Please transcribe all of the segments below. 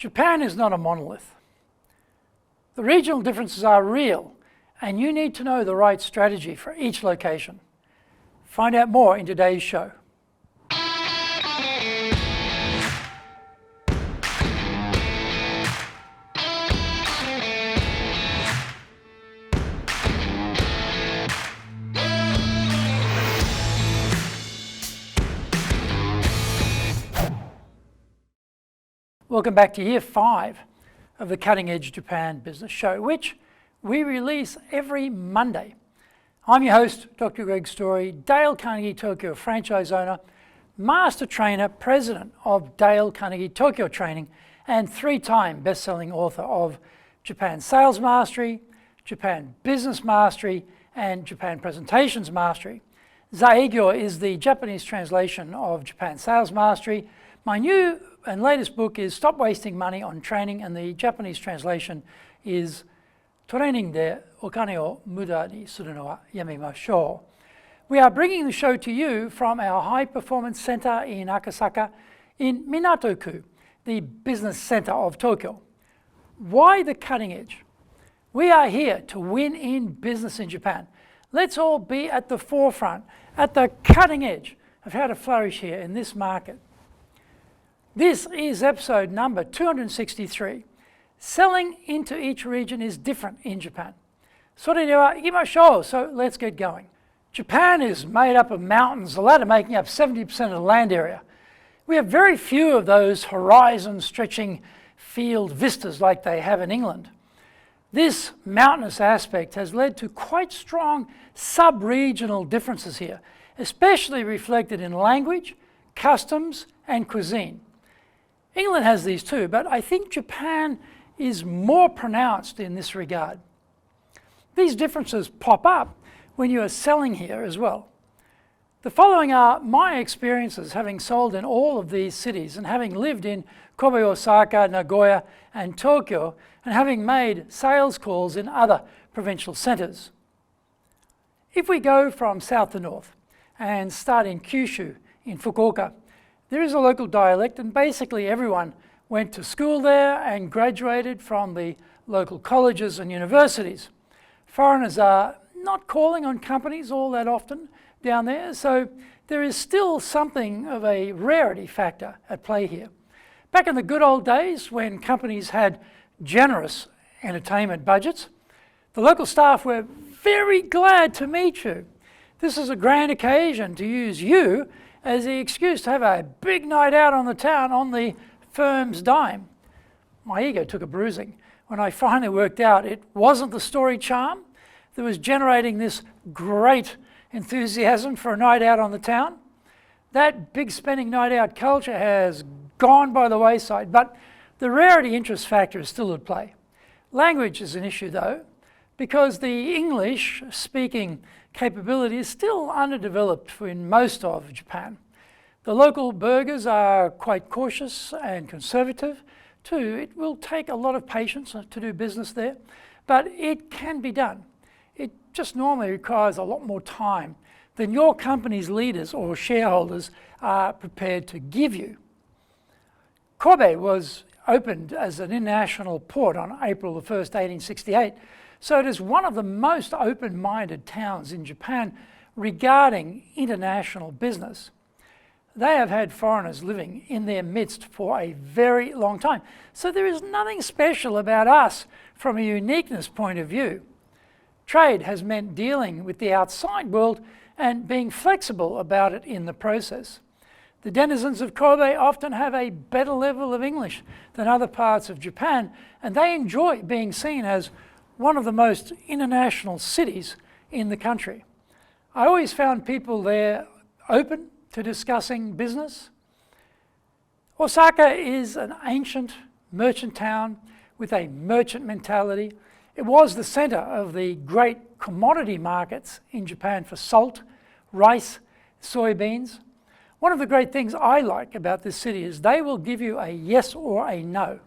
Japan is not a monolith. The regional differences are real, and you need to know the right strategy for each location. Find out more in today's show. Welcome back to Year 5 of the Cutting Edge Japan Business Show, which we release every Monday. I'm your host, Dr. Greg Story, Dale Carnegie Tokyo franchise owner, master trainer, president of Dale Carnegie Tokyo Training, and 3-time best-selling author of Japan Sales Mastery, Japan Business Mastery, and Japan Presentations Mastery. Zaigyo is the Japanese translation of Japan Sales Mastery. My new and latest book is Stop Wasting Money on Training, and the Japanese translation is Training de okane o muda ni suru no wa yamemashou. We are bringing the show to you from our High Performance Center in Osaka in Minato-ku, the business center of Tokyo. Why the cutting edge? We are here to win in business in Japan. Let's all be at the forefront, at the cutting edge of how to flourish here in this market. This is episode number 263. Selling into each region is different in Japan. それでは行きましょう. So let's get going. Japan is made up of mountains, the latter making up 70% of the land area. We have very few of those horizon-stretching field vistas like they have in England. This mountainous aspect has led to quite strong sub-regional differences here, especially reflected in language, customs, and cuisine. England has these too, but I think Japan is more pronounced in this regard. These differences pop up when you are selling here as well. The following are my experiences having sold in all of these cities and having lived in Kobe, Osaka, Nagoya and Tokyo, and having made sales calls in other provincial centres. If we go from south to north and start in Kyushu in Fukuoka, there is a local dialect, and basically everyone went to school there and graduated from the local colleges and universities. Foreigners are not calling on companies all that often down there, so there is still something of a rarity factor at play here. Back in the good old days when companies had generous entertainment budgets, the local staff were very glad to meet you. This is a grand occasion to use you as the excuse to have a big night out on the town on the firm's dime. My ego took a bruising when I finally worked out it wasn't the story charm that was generating this great enthusiasm for a night out on the town. That big spending night out culture has gone by the wayside, but the rarity interest factor is still at play. Language is an issue though, because the English speaking capability is still underdeveloped in most of Japan. The local burghers are quite cautious and conservative too. It will take a lot of patience to do business there, but it can be done. It just normally requires a lot more time than your company's leaders or shareholders are prepared to give you. Kobe was opened as an international port on April the 1st, 1868, so it is one of the most open-minded towns in Japan regarding international business. They have had foreigners living in their midst for a very long time, so there is nothing special about us from a uniqueness point of view. Trade has meant dealing with the outside world and being flexible about it in the process. The denizens of Kobe often have a better level of English than other parts of Japan, and they enjoy being seen as one of the most international cities in the country. I always found people there open to discussing business. Osaka is an ancient merchant town with a merchant mentality. It was the center of the great commodity markets in Japan for salt, rice, soybeans. One of the great things I like about this city is they will give you a yes or a no.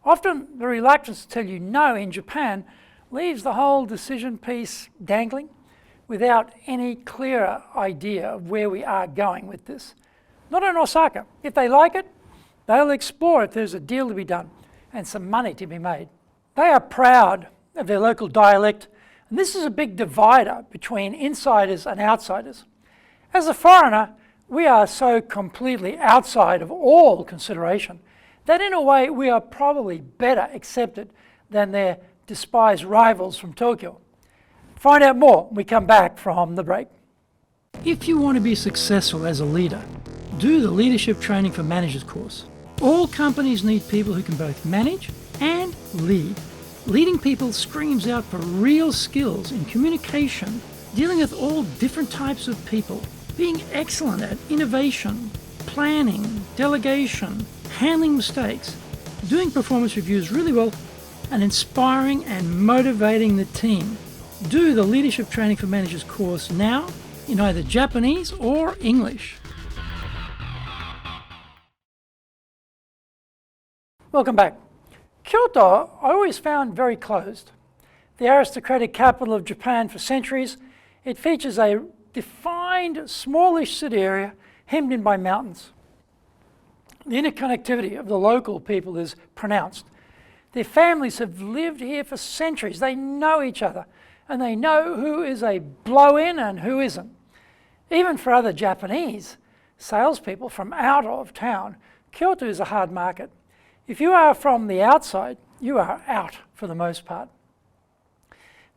Often the reluctance to tell you no in Japan leaves the whole decision piece dangling without any clearer idea of where we are going with this. Not in Osaka. If they like it, They'll explore if there's a deal to be done and some money to be made. They are proud of their local dialect, and this is a big divider between insiders and outsiders. As a foreigner, we are so completely outside of all consideration that in a way we are probably better accepted than their despised rivals from Tokyo. Find out more when we come back from the break. If you want to be successful as a leader, do the Leadership Training for Managers course. All companies need people who can both manage and lead. Leading people screams out for real skills in communication, dealing with all different types of people, being excellent at innovation, planning, delegation, handling mistakes, doing performance reviews really well, and inspiring and motivating the team. Do the Leadership Training for Managers course now in either Japanese or English. Welcome back. Kyoto I always found very closed. The aristocratic capital of Japan for centuries, it features a defined smallish city area hemmed in by mountains. The interconnectivity of the local people is pronounced. Their families have lived here for centuries. They know each other and they know who is a blow-in and who isn't. Even for other Japanese salespeople from out of town, Kyoto is a hard market. If you are from the outside, you are out for the most part.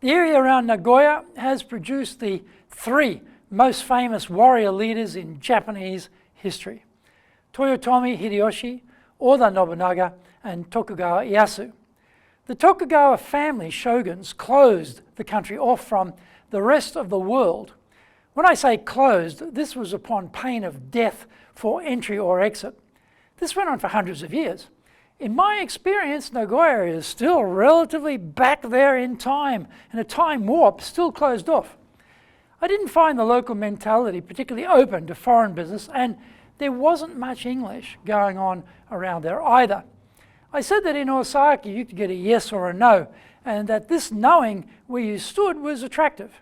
The area around Nagoya has produced the three most famous warrior leaders in Japanese history: Toyotomi Hideyoshi, Oda Nobunaga, and Tokugawa Ieyasu. The Tokugawa family shoguns closed the country off from the rest of the world. When I say closed, this was upon pain of death for entry or exit. This went on for hundreds of years. In my experience, Nagoya is still relatively back there in time, in a time warp, still closed off. I didn't find the local mentality particularly open to foreign business, and there wasn't much English going on around there either. I said that in Osaka you could get a yes or a no, and that this knowing where you stood was attractive.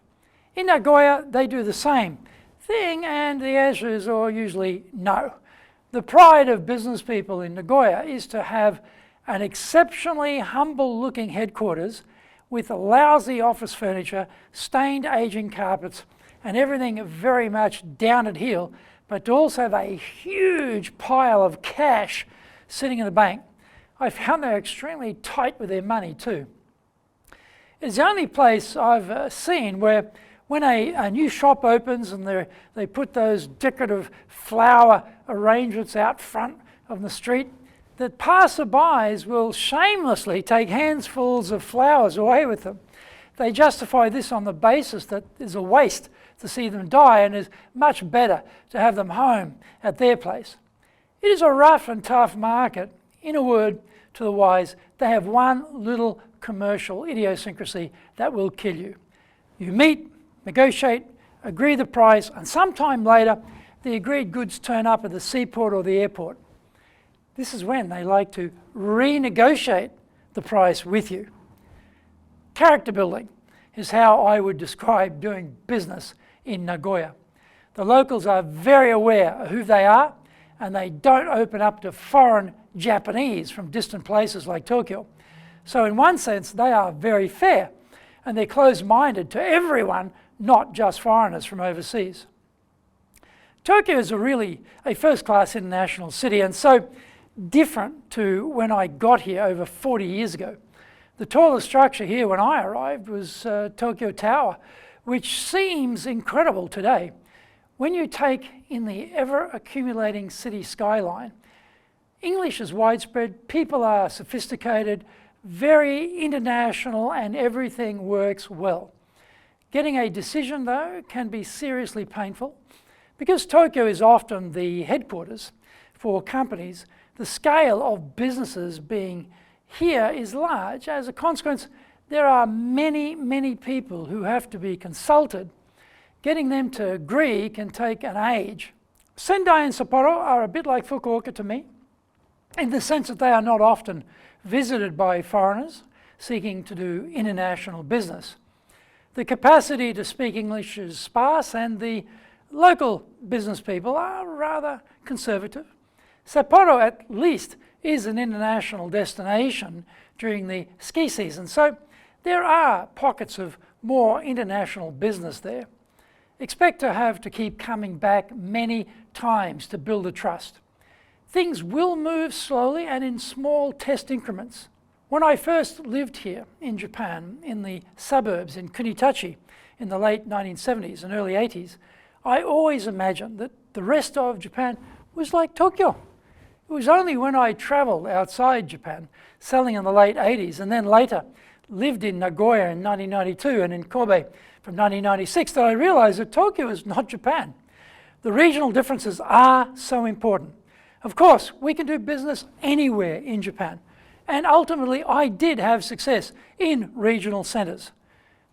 In Nagoya, they do the same thing, and the answers are usually no. The pride of business people in Nagoya is to have an exceptionally humble-looking headquarters with lousy office furniture, stained aging carpets, and everything very much down at heel, but to also have a huge pile of cash sitting in the bank. I found they're extremely tight with their money too. It's the only place I've seen where when a new shop opens and they put those decorative flower arrangements out front of the street, that passerbys will shamelessly take handfuls of flowers away with them. They justify this on the basis that it's a waste to see them die and is much better to have them home at their place. It is a rough and tough market. In a word, to the wise, they have one little commercial idiosyncrasy that will kill you. You meet, negotiate, agree the price, and sometime later, the agreed goods turn up at the seaport or the airport. This is when they like to renegotiate the price with you. Character building is how I would describe doing business in Nagoya. The locals are very aware of who they are, and they don't open up to foreign Japanese from distant places like Tokyo. So in one sense, they are very fair, and they're closed-minded to everyone, not just foreigners from overseas. Tokyo is really a first-class international city, and so different to when I got here over 40 years ago. The tallest structure here when I arrived was Tokyo Tower, which seems incredible today. When you take in the ever-accumulating city skyline, English is widespread, people are sophisticated, very international, and everything works well. Getting a decision, though, can be seriously painful. Because Tokyo is often the headquarters for companies, the scale of businesses being here is large. As a consequence, there are many, many people who have to be consulted. Getting them to agree can take an age. Sendai and Sapporo are a bit like Fukuoka to me, in the sense that they are not often visited by foreigners seeking to do international business. The capacity to speak English is sparse, and the local business people are rather conservative. Sapporo at least is an international destination during the ski season, so there are pockets of more international business there. Expect to have to keep coming back many times to build a trust. Things will move slowly and in small test increments. When I first lived here in Japan, in the suburbs in Kunitachi in the late 1970s and early 80s, I always imagined that the rest of Japan was like Tokyo. It was only when I traveled outside Japan, selling in the late 80s, and then later lived in Nagoya in 1992 and in Kobe from 1996, that I realized that Tokyo is not Japan. The regional differences are so important. Of course, we can do business anywhere in Japan, and ultimately I did have success in regional centers.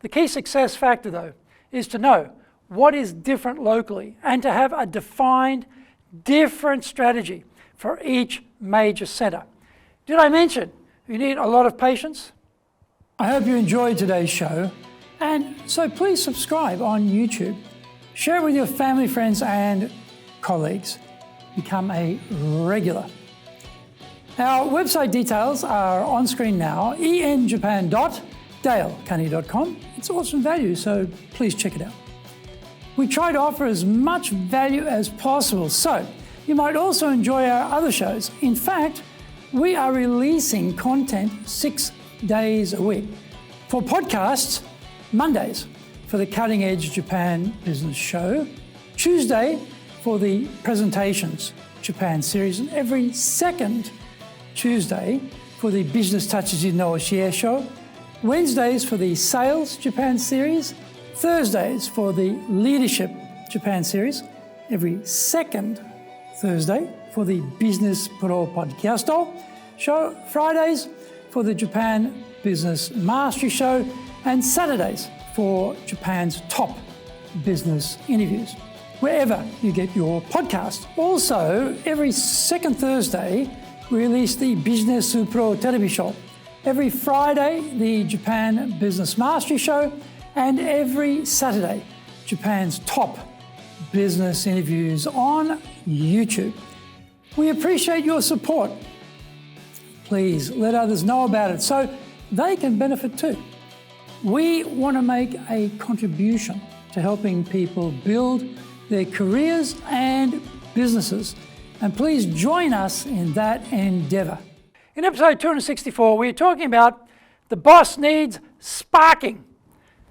The key success factor, though, is to know what is different locally and to have a defined, different strategy for each major center. Did I mention you need a lot of patience? I hope you enjoyed today's show, and so please subscribe on YouTube. Share it with your family, friends, and colleagues. Become a regular. Our website details are on screen now, enjapan.dalecarnegie.com. It's awesome value, so please check it out. We try to offer as much value as possible, so you might also enjoy our other shows. In fact, we are releasing content 6 days a week. For podcasts, Mondays for the Cutting Edge Japan Business Show, Tuesday for the Presentations Japan series, and every second Tuesday for the Business Touches in Nagoya show, Wednesdays for the Sales Japan series, Thursdays for the Leadership Japan series, every second Thursday for the Business Pro Podcasto show, Fridays for the Japan Business Mastery show, and Saturdays for Japan's top business interviews, wherever you get your podcast. Also, every second Thursday, we release the Business Pro Television show. Every Friday, the Japan Business Mastery show, and every Saturday, Japan's top business interviews on YouTube. We appreciate your support. Please let others know about it so they can benefit too. We want to make a contribution to helping people build their careers and businesses, and please join us in that endeavor. In episode 264, we're talking about the boss needs sparking.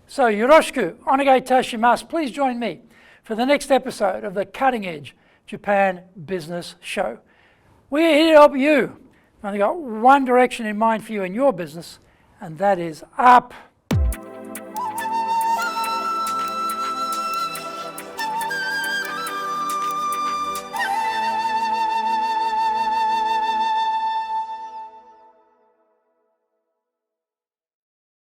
So yoroshiku onegai itashimasu. Please join me for the next episode of the Cutting Edge Japan Business Show. We're here to help you. I've only got one direction in mind for you in your business, and that is up.